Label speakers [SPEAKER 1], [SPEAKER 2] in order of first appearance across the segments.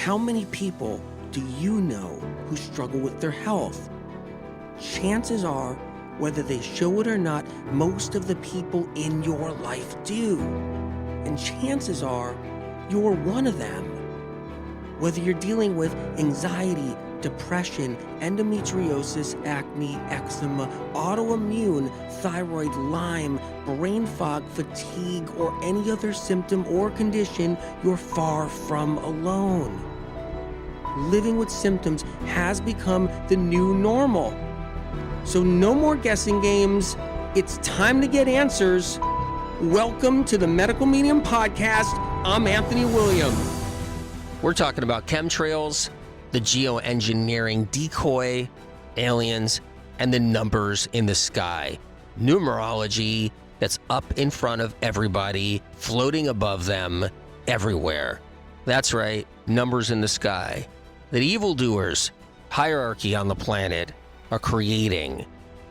[SPEAKER 1] How many people do you know who struggle with their health? Chances are, whether they show it or not, most of the people in your life do. And chances are, you're one of them. Whether you're dealing with anxiety, depression, endometriosis, acne, eczema, autoimmune, thyroid, Lyme, brain fog, fatigue, or any other symptom or condition, you're far from alone. Living with symptoms has become the new normal. So no more guessing games. It's time to get answers. Welcome to the Medical Medium Podcast. I'm Anthony William.
[SPEAKER 2] We're talking about chemtrails, the geoengineering decoy, aliens, and the numbers in the sky. Numerology that's up in front of everybody, floating above them, everywhere. That's right, numbers in the sky. That evildoers, hierarchy on the planet, are creating.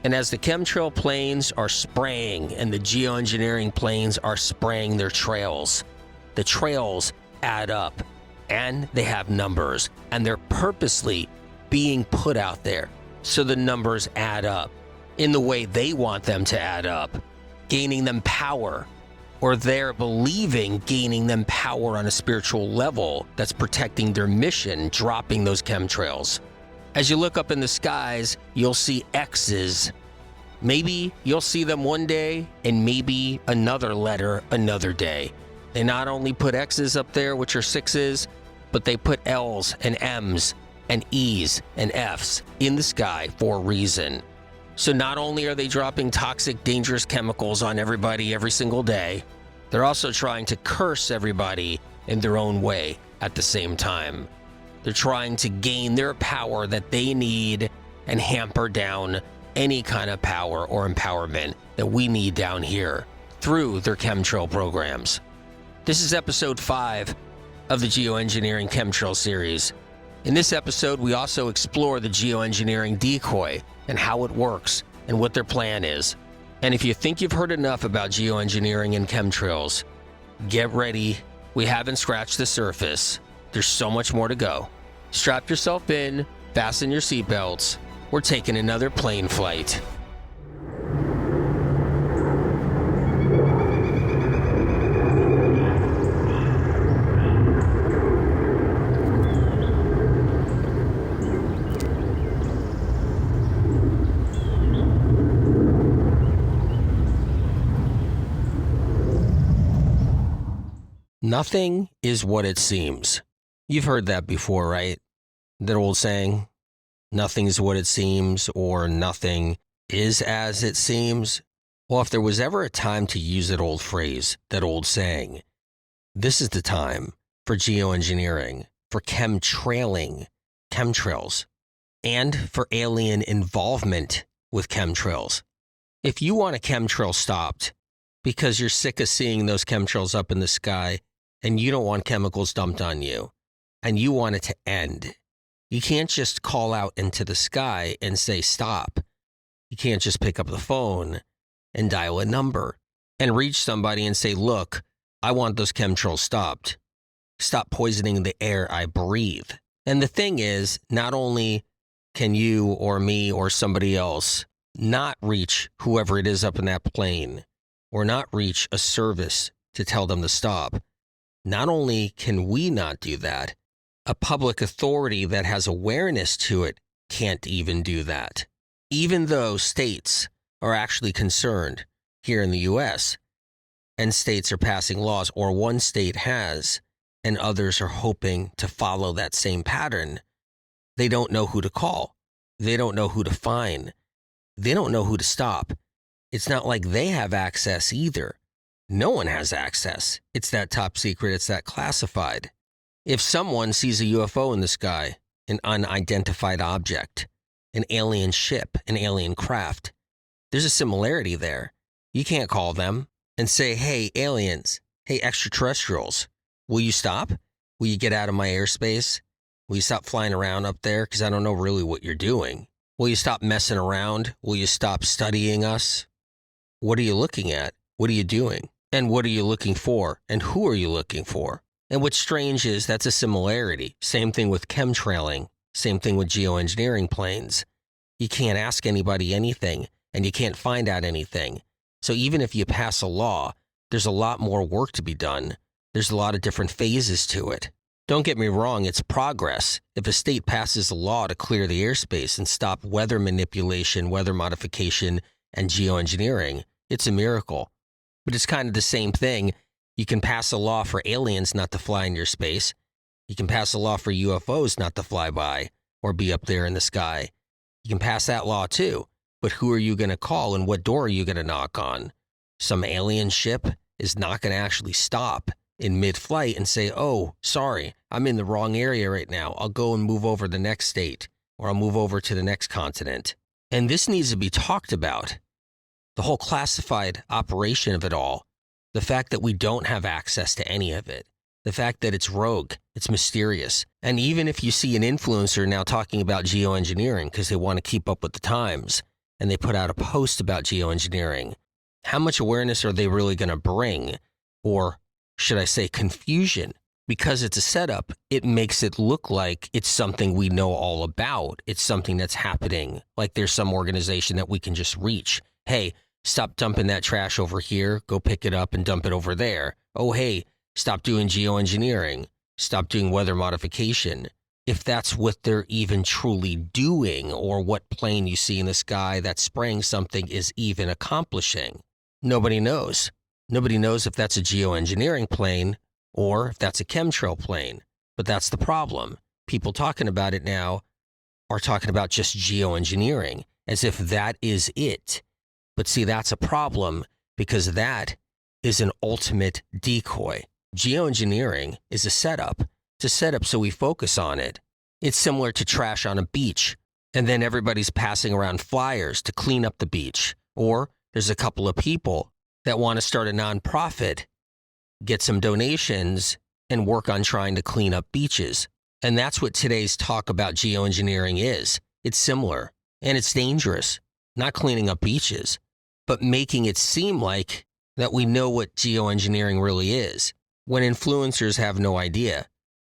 [SPEAKER 2] And as the chemtrail planes are spraying and the geoengineering planes are spraying their trails, the trails add up and they have numbers and they're purposely being put out there so the numbers add up in the way they want them to add up, gaining them power, or they're believing gaining them power on a spiritual level that's protecting their mission, dropping those chemtrails. As you look up in the skies, you'll see X's. Maybe you'll see them one day and maybe another letter another day. They not only put X's up there, which are sixes, but they put L's and M's and E's and F's in the sky for a reason. So not only are they dropping toxic, dangerous chemicals on everybody every single day, they're also trying to curse everybody in their own way at the same time. They're trying to gain their power that they need and hamper down any kind of power or empowerment that we need down here through their chemtrail programs. This is episode 5 of the Geoengineering Chemtrail series. In this episode, we also explore the geoengineering decoy and how it works and what their plan is. And if you think you've heard enough about geoengineering and chemtrails, get ready. We haven't scratched the surface. There's so much more to go. Strap yourself in, fasten your seatbelts. We're taking another plane flight. Nothing is what it seems. You've heard that before, right? That old saying, nothing is what it seems, or nothing is as it seems. Well, if there was ever a time to use that old phrase, that old saying, this is the time for geoengineering, for chemtrailing, chemtrails, and for alien involvement with chemtrails. If you want a chemtrail stopped because you're sick of seeing those chemtrails up in the sky and you don't want chemicals dumped on you, and you want it to end, you can't just call out into the sky and say stop. You can't just pick up the phone and dial a number and reach somebody and say, look, I want those chemtrails stopped. Stop poisoning the air I breathe. And the thing is, not only can you or me or somebody else not reach whoever it is up in that plane, or not reach a service to tell them to stop, not only can we not do that, a public authority that has awareness to it can't even do that. Even though states are actually concerned here in the U.S., and states are passing laws, or one state has, and others are hoping to follow that same pattern, they don't know who to call. They don't know who to find. They don't know who to stop. It's not like they have access either. No one has access. It's that top secret. It's that classified. If someone sees a UFO in the sky, an unidentified object, an alien ship, an alien craft, there's a similarity there. You can't call them and say, hey, aliens, hey, extraterrestrials, will you stop? Will you get out of my airspace? Will you stop flying around up there? Because I don't know really what you're doing. Will you stop messing around? Will you stop studying us? What are you looking at? What are you doing? And what are you looking for? And who are you looking for? And what's strange is that's a similarity. Same thing with chemtrailing. Same thing with geoengineering planes. You can't ask anybody anything, and you can't find out anything. So even if you pass a law, there's a lot more work to be done. There's a lot of different phases to it. Don't get me wrong, it's progress. If a state passes a law to clear the airspace and stop weather manipulation, weather modification, and geoengineering, it's a miracle. But it's kind of the same thing. You can pass a law for aliens not to fly in your space. You can pass a law for UFOs not to fly by or be up there in the sky. You can pass that law too. But who are you going to call and what door are you going to knock on? Some alien ship is not going to actually stop in mid-flight and say, oh, sorry, I'm in the wrong area right now. I'll go and move over the next state, or I'll move over to the next continent. And this needs to be talked about. The whole classified operation of it all, the fact that we don't have access to any of it, the fact that it's rogue, it's mysterious. And even if you see an influencer now talking about geoengineering because they want to keep up with the times, and they put out a post about geoengineering, how much awareness are they really going to bring? Or should I say confusion? Because it's a setup, it makes it look like it's something we know all about. It's something that's happening, like there's some organization that we can just reach. Hey, stop dumping that trash over here. Go pick it up and dump it over there. Oh, hey, stop doing geoengineering. Stop doing weather modification. If that's what they're even truly doing, or what plane you see in the sky that's spraying something is even accomplishing. Nobody knows. Nobody knows if that's a geoengineering plane or if that's a chemtrail plane. But that's the problem. People talking about it now are talking about just geoengineering as if that is it. But see, that's a problem because that is an ultimate decoy. Geoengineering is a setup. It's a setup so we focus on it. It's similar to trash on a beach, and then everybody's passing around flyers to clean up the beach. Or there's a couple of people that want to start a nonprofit, get some donations, and work on trying to clean up beaches. And that's what today's talk about geoengineering is. It's similar, and it's dangerous. Not cleaning up beaches, but making it seem like that we know what geoengineering really is, when influencers have no idea,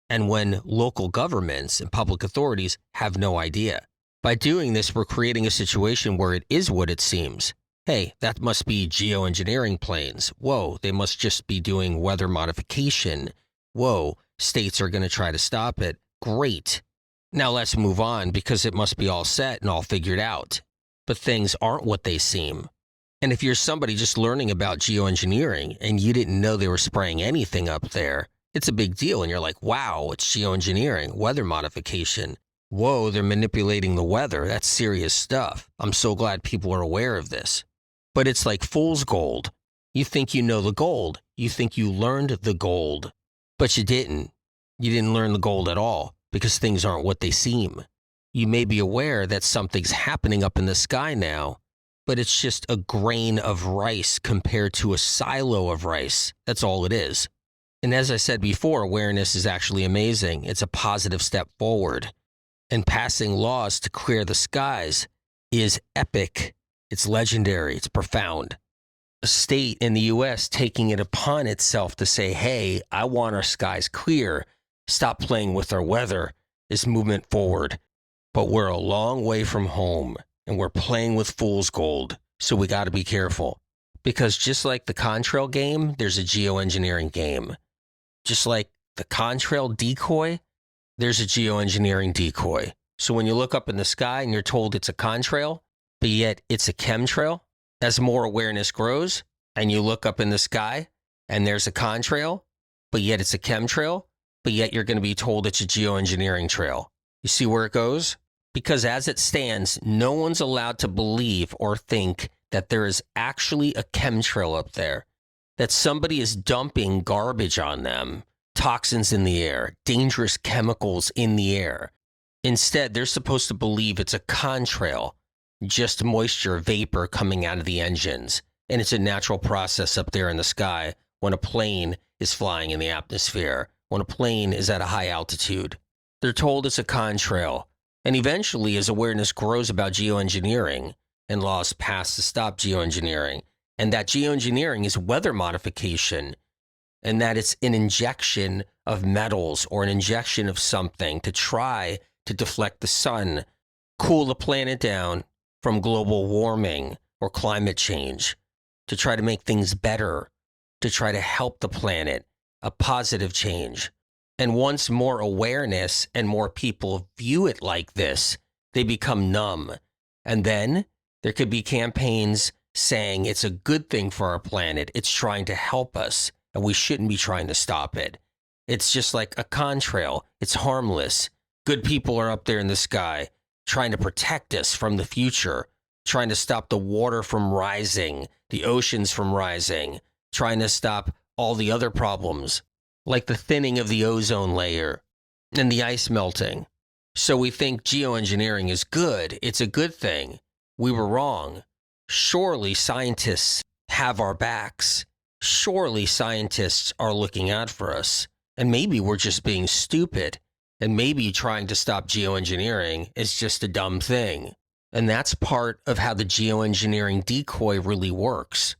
[SPEAKER 2] and when local governments and public authorities have no idea. By doing this, we're creating a situation where it is what it seems. Hey, that must be geoengineering planes. Whoa, they must just be doing weather modification. Whoa, states are going to try to stop it. Great. Now let's move on because it must be all set and all figured out. But things aren't what they seem. And if you're somebody just learning about geoengineering and you didn't know they were spraying anything up there, it's a big deal. And you're like, wow, it's geoengineering, weather modification. Whoa, they're manipulating the weather. That's serious stuff. I'm so glad people are aware of this. But it's like fool's gold. You think you know the gold. You think you learned the gold. But you didn't. You didn't learn the gold at all because things aren't what they seem. You may be aware that something's happening up in the sky now, but it's just a grain of rice compared to a silo of rice. That's all it is. And as I said before, awareness is actually amazing. It's a positive step forward. And passing laws to clear the skies is epic. It's legendary. It's profound. A state in the U.S. taking it upon itself to say, hey, I want our skies clear. Stop playing with our weather is movement forward. But we're a long way from home, and we're playing with fool's gold. So we got to be careful. Because just like the Contrail game, there's a geoengineering game. Just like the Contrail decoy, there's a geoengineering decoy. So when you look up in the sky and you're told it's a contrail, but yet it's a chemtrail, as more awareness grows and you look up in the sky and there's a contrail, but yet it's a chemtrail, but yet you're going to be told it's a geoengineering trail. You see where it goes? Because as it stands, no one's allowed to believe or think that there is actually a chemtrail up there, that somebody is dumping garbage on them, toxins in the air, dangerous chemicals in the air. Instead, they're supposed to believe it's a contrail, just moisture vapor coming out of the engines. And it's a natural process up there in the sky when a plane is flying in the atmosphere, when a plane is at a high altitude. They're told it's a contrail. And eventually, as awareness grows about geoengineering and laws passed to stop geoengineering, and that geoengineering is weather modification, and that it's an injection of metals or an injection of something to try to deflect the sun, cool the planet down from global warming or climate change, to try to make things better, to try to help the planet, a positive change. And once more awareness and more people view it like this, they become numb. And then there could be campaigns saying it's a good thing for our planet, it's trying to help us, and we shouldn't be trying to stop it. It's just like a contrail. It's harmless. Good people are up there in the sky trying to protect us from the future, trying to stop the water from rising, the oceans from rising, trying to stop all the other problems, like the thinning of the ozone layer and the ice melting. So we think geoengineering is good. It's a good thing. We were wrong. Surely scientists have our backs. Surely scientists are looking out for us. And maybe we're just being stupid. And maybe trying to stop geoengineering is just a dumb thing. And that's part of how the geoengineering decoy really works.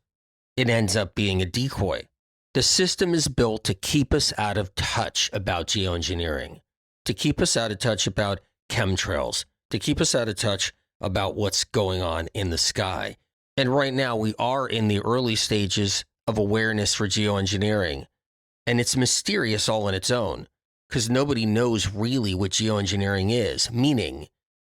[SPEAKER 2] It ends up being a decoy. The system is built to keep us out of touch about geoengineering, to keep us out of touch about chemtrails, to keep us out of touch about what's going on in the sky. And right now we are in the early stages of awareness for geoengineering. And it's mysterious all on its own, because nobody knows really what geoengineering is, meaning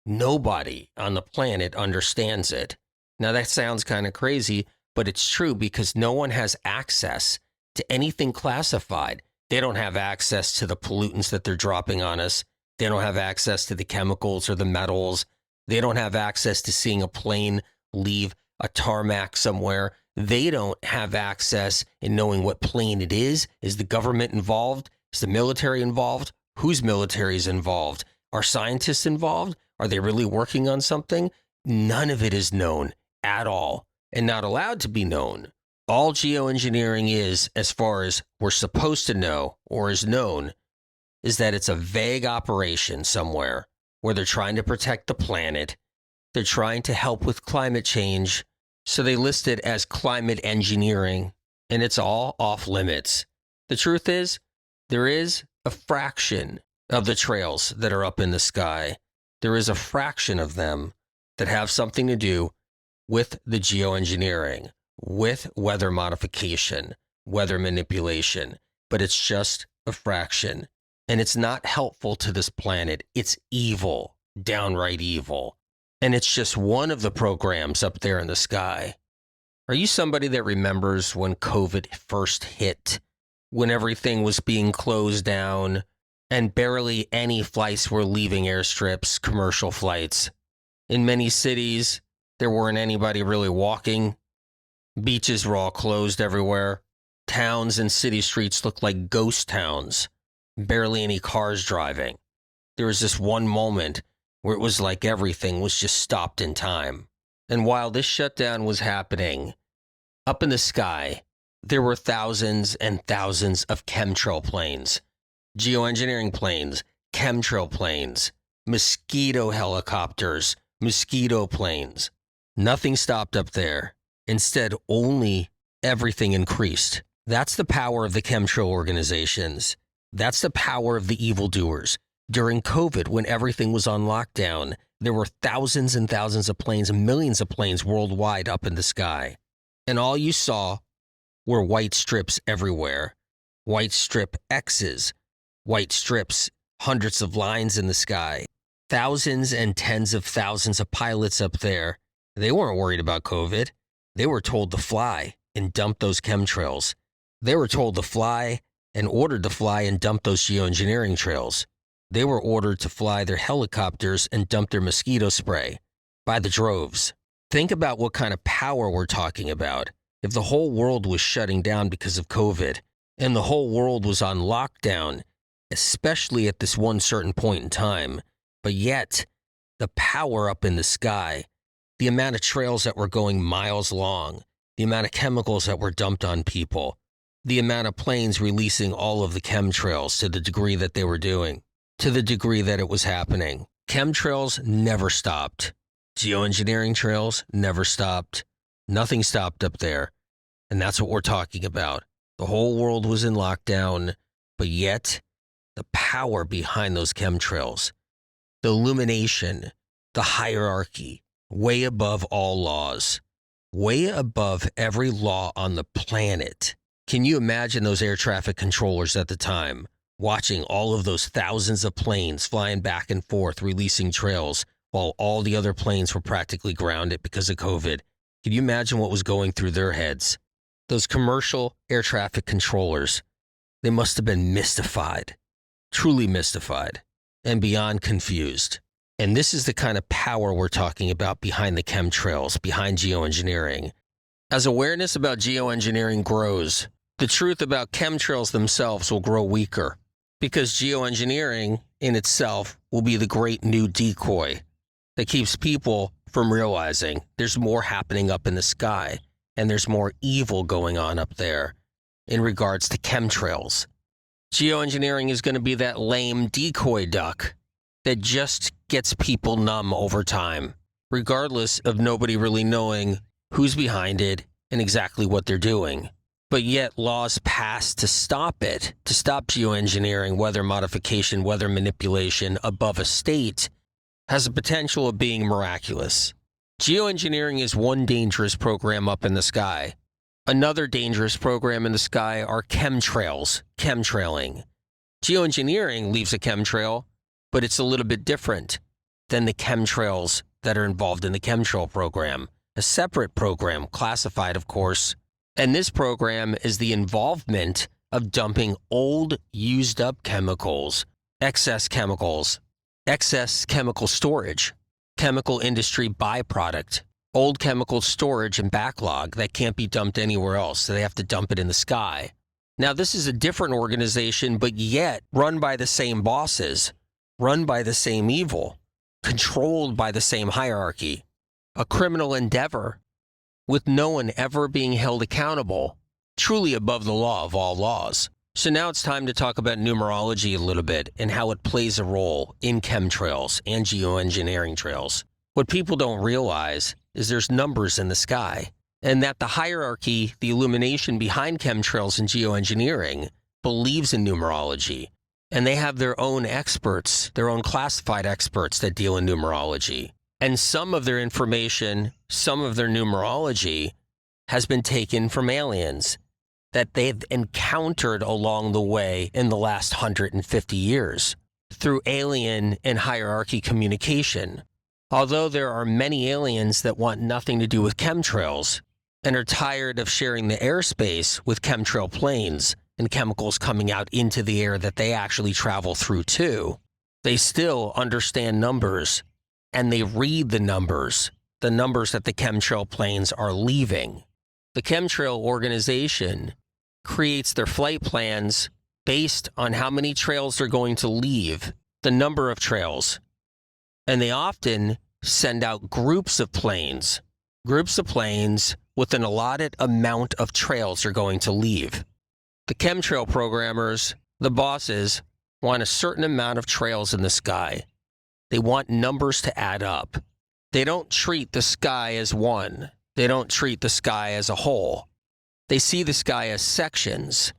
[SPEAKER 2] nobody on the planet understands it. Now that sounds kind of crazy, but it's true because no one has access to anything classified. They don't have access to the pollutants that they're dropping on us. They don't have access to the chemicals or the metals. They don't have access to seeing a plane leave a tarmac somewhere. They don't have access in knowing what plane it is. Is the government involved? Is the military involved? Whose military is involved? Are scientists involved? Are they really working on something? None of it is known at all and not allowed to be known. All geoengineering is, as far as we're supposed to know or is known, is that it's a vague operation somewhere where they're trying to protect the planet. They're trying to help with climate change. So they list it as climate engineering, and it's all off limits. The truth is, there is a fraction of the trails that are up in the sky. There is a fraction of them that have something to do with the geoengineering, with weather modification, weather manipulation, but it's just a fraction. And it's not helpful to this planet. It's evil, downright evil. And it's just one of the programs up there in the sky. Are you somebody that remembers when COVID first hit, when everything was being closed down and barely any flights were leaving airstrips, commercial flights? In many cities, there weren't anybody really walking. Beaches were all closed everywhere. Towns and city streets looked like ghost towns. Barely any cars driving. There was this one moment where it was like everything was just stopped in time. And while this shutdown was happening, up in the sky, there were thousands and thousands of chemtrail planes, geoengineering planes, chemtrail planes, mosquito helicopters, mosquito planes. Nothing stopped up there. Instead, only everything increased. That's the power of the chemtrail organizations. That's the power of the evildoers. During COVID, when everything was on lockdown, there were thousands and thousands of planes, millions of planes worldwide up in the sky. And all you saw were white strips everywhere. White strip X's, white strips, hundreds of lines in the sky. Thousands and tens of thousands of pilots up there. They weren't worried about COVID. They were told to fly and dump those chemtrails. They were told to fly and ordered to fly and dump those geoengineering trails. They were ordered to fly their helicopters and dump their mosquito spray by the droves. Think about what kind of power we're talking about. If the whole world was shutting down because of COVID and the whole world was on lockdown, especially at this one certain point in time, but yet the power up in the sky, the amount of trails that were going miles long, the amount of chemicals that were dumped on people, the amount of planes releasing all of the chemtrails to the degree that they were doing, to the degree that it was happening. Chemtrails never stopped. Geoengineering trails never stopped. Nothing stopped up there. And that's what we're talking about. The whole world was in lockdown, but yet the power behind those chemtrails, the illumination, the hierarchy, way above all laws, way above every law on the planet. Can you imagine those air traffic controllers at the time, watching all of those thousands of planes flying back and forth, releasing trails, while all the other planes were practically grounded because of COVID? Can you imagine what was going through their heads? Those commercial air traffic controllers, they must have been mystified, truly mystified, and beyond confused. And this is the kind of power we're talking about behind the chemtrails, behind geoengineering. As awareness about geoengineering grows, the truth about chemtrails themselves will grow weaker, because geoengineering in itself will be the great new decoy that keeps people from realizing there's more happening up in the sky and there's more evil going on up there in regards to chemtrails. Geoengineering is going to be that lame decoy duck that just gets people numb over time, regardless of nobody really knowing who's behind it and exactly what they're doing. But yet laws passed to stop it, to stop geoengineering, weather modification, weather manipulation above a state, has the potential of being miraculous. Geoengineering is one dangerous program up in the sky. Another dangerous program in the sky are chemtrails, chemtrailing. Geoengineering leaves a chemtrail, but it's a little bit different than the chemtrails that are involved in the chemtrail program. A separate program, classified, of course. And this program is the involvement of dumping old, used-up chemicals, excess chemical storage, chemical industry byproduct, old chemical storage and backlog that can't be dumped anywhere else, so they have to dump it in the sky. Now, this is a different organization, but yet run by the same bosses, run by the same evil, controlled by the same hierarchy. A criminal endeavor with no one ever being held accountable, truly above the law of all laws. So now it's time to talk about numerology a little bit and how it plays a role in chemtrails and geoengineering trails. What people don't realize is there's numbers in the sky, and that the hierarchy, the illumination behind chemtrails and geoengineering believes in numerology. And they have their own experts, their own classified experts that deal in numerology. And some of their information, some of their numerology has been taken from aliens that they've encountered along the way in the last 150 years through alien and hierarchy communication. Although there are many aliens that want nothing to do with chemtrails and are tired of sharing the airspace with chemtrail planes and chemicals coming out into the air that they actually travel through too, they still understand numbers. And they read the numbers that the chemtrail planes are leaving. The chemtrail organization creates their flight plans based on how many trails they're going to leave, the number of trails. And they often send out groups of planes with an allotted amount of trails they're going to leave. The chemtrail programmers, the bosses, want a certain amount of trails in the sky. They want numbers to add up. They don't treat the sky as one. They don't treat the sky as a whole. They see the sky as sections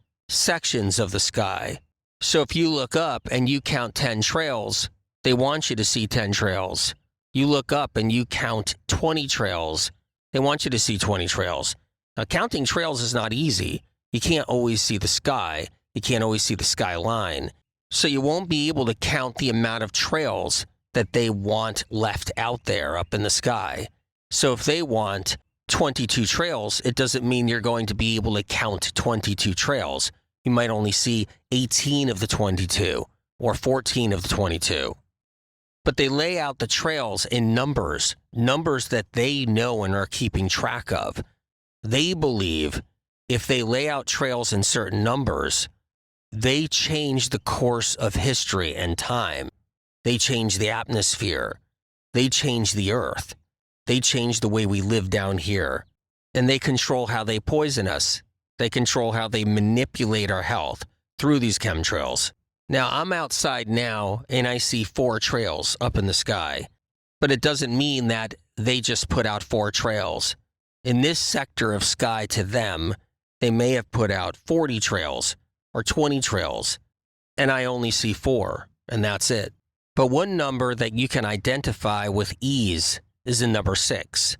[SPEAKER 2] of the sky. So if you look up and you count 10 trails, they want you to see 10 trails. You look up and you count 20 trails, they want you to see 20 trails. Now, counting trails is not easy. You can't always see the sky. You can't always see the skyline. So you won't be able to count the amount of trails that they want left out there up in the sky. So if they want 22 trails, it doesn't mean you're going to be able to count 22 trails. You might only see 18 of the 22 or 14 of the 22. But they lay out the trails in numbers that they know and are keeping track of. They believe if they lay out trails in certain numbers, they change the course of history and time. They change the atmosphere. They change the earth. They change the way we live down here. And they control how they poison us. They control how they manipulate our health through these chemtrails. Now, I'm outside now and I see 4 trails up in the sky. But it doesn't mean that they just put out 4 trails. In this sector of sky to them, They may have put out 40 trails or 20 trails, and I only see 4, and that's it. But one number that you can identify with ease is the number 6.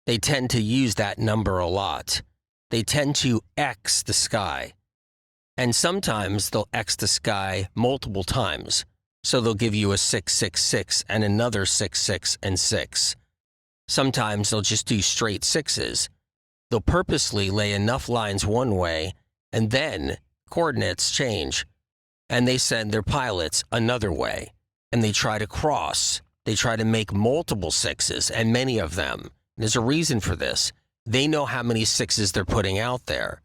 [SPEAKER 2] They tend to use that number a lot. They tend to X the sky. And sometimes they'll X the sky multiple times. So they'll give you a 666 and another 66 and 6. Sometimes they'll just do straight 6s. They'll purposely lay enough lines one way, and then coordinates change. And they send their pilots another way. And they try to cross. They try to make multiple 6s, and many of them. There's a reason for this. They know how many 6s they're putting out there.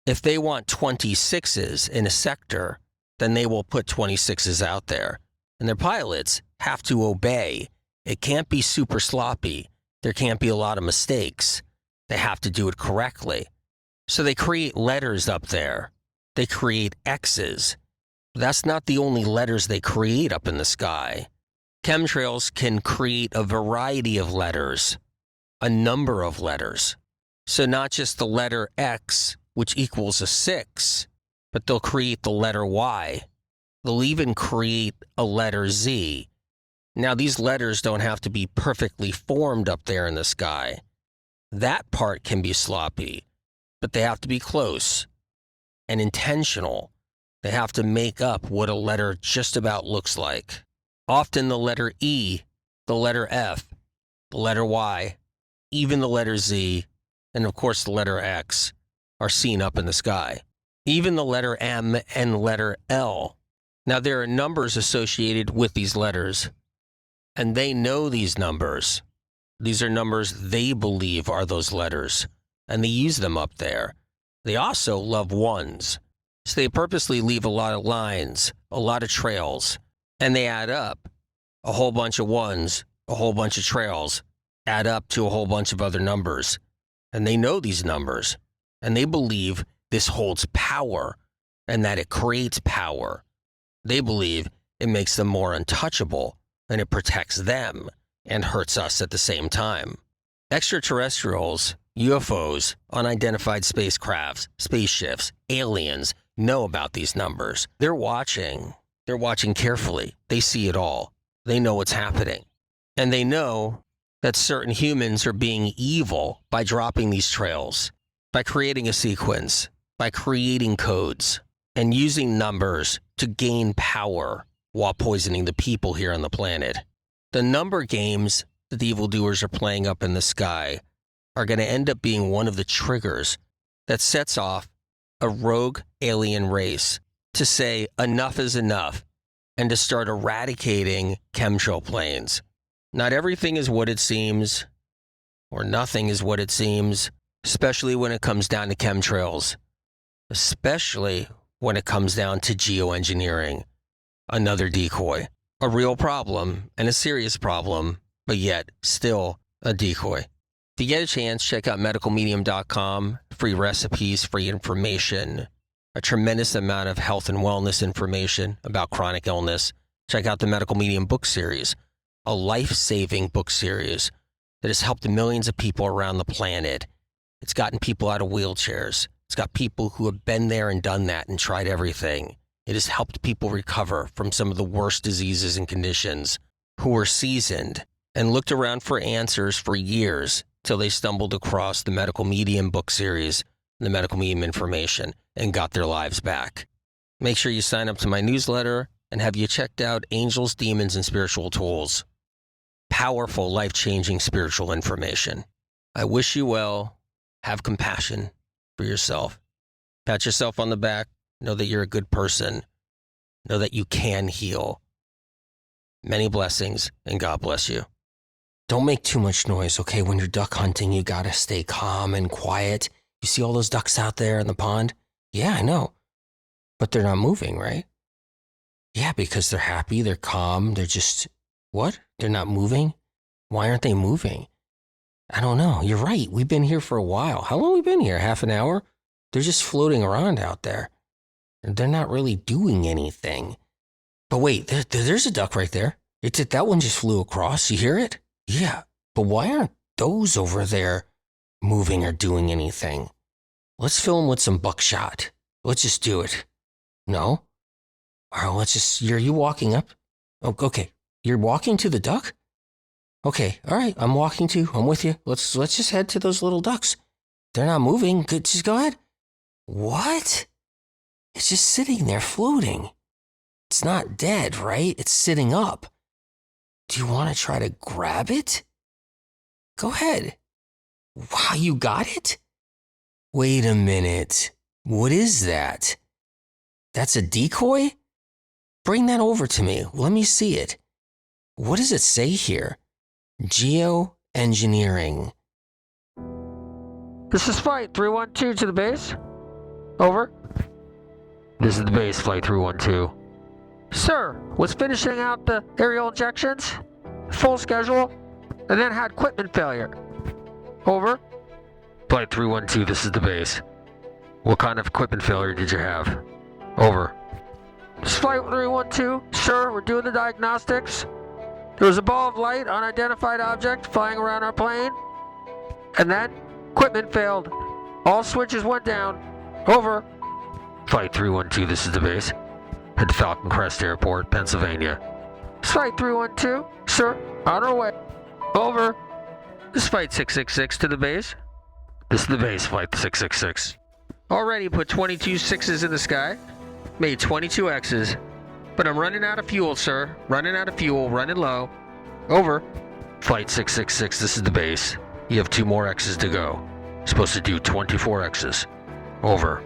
[SPEAKER 2] If they want 26s in a sector, then they will put 26s out there. And their pilots have to obey. It can't be super sloppy. There can't be a lot of mistakes. They have to do it correctly. So they create letters up there. They create X's. That's not the only letters they create up in the sky. Chemtrails can create a variety of letters, a number of letters. So not just the letter X, which equals a 6, but they'll create the letter Y. They'll even create a letter Z. Now, these letters don't have to be perfectly formed up there in the sky. That part can be sloppy, but they have to be close and intentional. They have to make up what a letter just about looks like. Often the letter E, the letter F, the letter Y, even the letter Z, and of course the letter X are seen up in the sky. Even the letter M and letter L. Now, there are numbers associated with these letters, and they know these numbers. These are numbers they believe are those letters, and they use them up there. They also love ones, so they purposely leave a lot of lines, a lot of trails, and they add up. A whole bunch of ones, a whole bunch of trails, add up to a whole bunch of other numbers. And they know these numbers, and they believe this holds power, and that it creates power. They believe it makes them more untouchable, and it protects them and hurts us at the same time. Extraterrestrials, UFOs, unidentified spacecrafts, spaceships, aliens know about these numbers. They're watching. They're watching carefully. They see it all. They know what's happening. And they know that certain humans are being evil by dropping these trails, by creating a sequence, by creating codes, and using numbers to gain power while poisoning the people here on the planet. The number games that the evildoers are playing up in the sky are going to end up being one of the triggers that sets off a rogue alien race to say enough is enough and to start eradicating chemtrail planes. Not everything is what it seems, or nothing is what it seems, especially when it comes down to chemtrails, especially when it comes down to geoengineering. Another decoy. A real problem and a serious problem, but yet still a decoy. If you get a chance, check out medicalmedium.com. Free recipes, free information, a tremendous amount of health and wellness information about chronic illness. Check out the Medical Medium book series, a life-saving book series that has helped millions of people around the planet. It's gotten people out of wheelchairs. It's got people who have been there and done that and tried everything. It has helped people recover from some of the worst diseases and conditions, who were seasoned and looked around for answers for years till they stumbled across the Medical Medium book series, the Medical Medium information, and got their lives back. Make sure you sign up to my newsletter, and have you checked out Angels, Demons, and Spiritual Tools? Powerful, life-changing spiritual information. I wish you well. Have compassion for yourself. Pat yourself on the back. Know that you're a good person. Know that you can heal. Many blessings, and God bless you. Don't make too much noise, okay? When you're duck hunting, you gotta stay calm and quiet. You see all those ducks out there in the pond? Yeah, I know. But they're not moving, right? Yeah, because they're happy, they're calm, they're just... What? They're not moving? Why aren't they moving? I don't know. You're right. We've been here for a while. How long have we been here? Half an hour? They're just floating around out there. They're not really doing anything. But wait, there's a duck right there. That one just flew across. You hear it? Yeah. But why aren't those over there moving or doing anything? Let's fill him with some buckshot. Let's just do it. No? All right, are you walking up? Oh, okay. You're walking to the duck? Okay, all right, I'm walking too. I'm with you. Let's just head to those little ducks. They're not moving. Good, just go ahead. What? It's just sitting there floating. It's not dead, right? It's sitting up. Do you want to try to grab it? Go ahead. Wow, you got it? Wait a minute. What is that? That's a decoy? Bring that over to me. Let me see it. What does it say here? Geoengineering.
[SPEAKER 3] This is Flight 312 to the base. Over.
[SPEAKER 2] This is the base, Flight 312.
[SPEAKER 3] Sir, was finishing out the aerial injections, full schedule, and then had equipment failure. Over.
[SPEAKER 2] Flight 312, this is the base. What kind of equipment failure did you have? Over.
[SPEAKER 3] This is Flight 312. Sir, we're doing the diagnostics. There was a ball of light, unidentified object, flying around our plane. And then, equipment failed. All switches went down. Over.
[SPEAKER 2] Flight 312, this is the base. At Falcon Crest Airport, Pennsylvania.
[SPEAKER 3] This is Flight 312. Sir, on our way. Over.
[SPEAKER 2] This is Flight 666 to the base. This is the base, Flight 666.
[SPEAKER 3] Already put 22 sixes in the sky. Made 22 X's. But I'm running out of fuel, sir. Running out of fuel, running low. Over.
[SPEAKER 2] Flight 666, this is the base. You have 2 more X's to go. Supposed to do 24 X's. Over.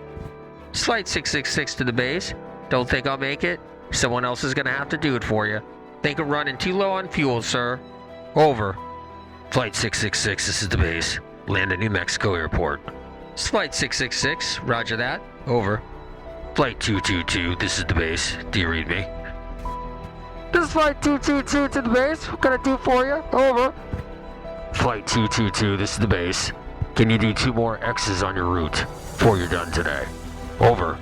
[SPEAKER 3] Flight 666 to the base. Don't think I'll make it? Someone else is gonna have to do it for you. Think I'm running too low on fuel, sir. Over.
[SPEAKER 2] Flight 666, this is the base. Land at New Mexico Airport.
[SPEAKER 3] Flight 666, roger that. Over.
[SPEAKER 2] Flight 222, this is the base. Do you read me?
[SPEAKER 3] This is Flight 222 to the base. What can I do for you? Over.
[SPEAKER 2] Flight 222, this is the base. Can you do 2 more X's on your route before you're done today? Over.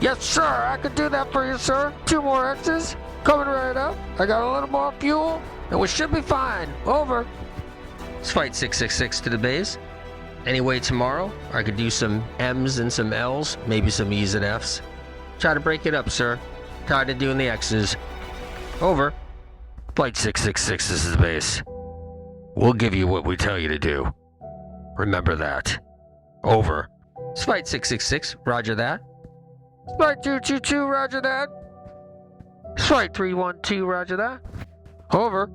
[SPEAKER 3] Yes, sir. I can do that for you, sir. 2 more X's. Coming right up. I got a little more fuel, and we should be fine. Over. It's Flight 666 to the base. Anyway, tomorrow, I could do some M's and some L's, maybe some E's and F's. Try to break it up, sir. Tired of doing the X's. Over.
[SPEAKER 2] Flight 666, this is the base. We'll give you what we tell you to do. Remember that. Over.
[SPEAKER 3] It's Flight 666, roger that. Flight 222, roger that. Flight 312, roger that. Over.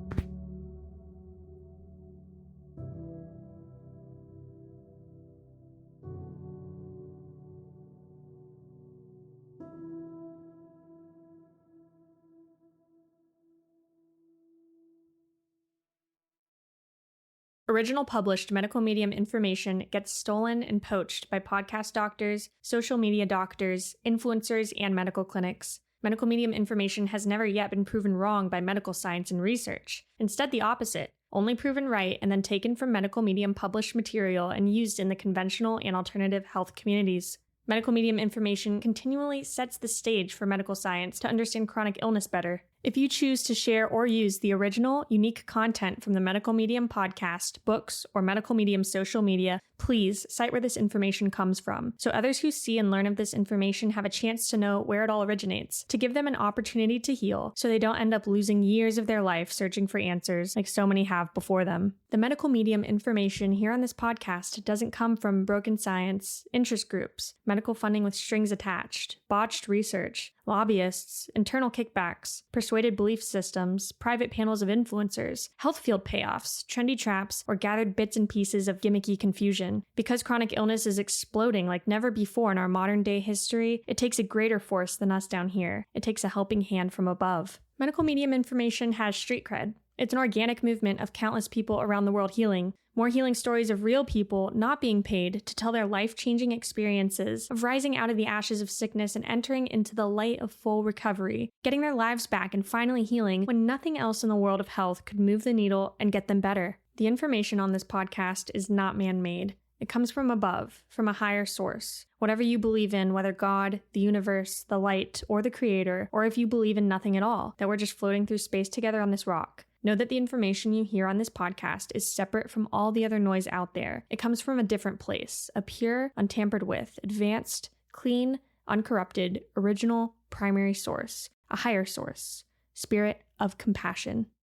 [SPEAKER 4] Original published medical medium information gets stolen and poached by podcast doctors, social media doctors, influencers, and medical clinics. Medical medium information has never yet been proven wrong by medical science and research. Instead, the opposite, only proven right and then taken from medical medium published material and used in the conventional and alternative health communities. Medical medium information continually sets the stage for medical science to understand chronic illness better. If you choose to share or use the original, unique content from the Medical Medium podcast, books, or Medical Medium social media, please cite where this information comes from, so others who see and learn of this information have a chance to know where it all originates, to give them an opportunity to heal, so they don't end up losing years of their life searching for answers like so many have before them. The Medical Medium information here on this podcast doesn't come from broken science, interest groups, medical funding with strings attached, botched research, lobbyists, internal kickbacks, persuaded belief systems, private panels of influencers, health field payoffs, trendy traps, or gathered bits and pieces of gimmicky confusion. Because chronic illness is exploding like never before in our modern day history, it takes a greater force than us down here. It takes a helping hand from above. Medical medium information has street cred. It's an organic movement of countless people around the world healing. More healing stories of real people not being paid to tell their life-changing experiences of rising out of the ashes of sickness and entering into the light of full recovery, getting their lives back and finally healing when nothing else in the world of health could move the needle and get them better. The information on this podcast is not man-made. It comes from above, from a higher source. Whatever you believe in, whether God, the universe, the light, or the creator, or if you believe in nothing at all, that we're just floating through space together on this rock. Know that the information you hear on this podcast is separate from all the other noise out there. It comes from a different place, a pure, untampered with, advanced, clean, uncorrupted, original, primary source, a higher source, spirit of compassion.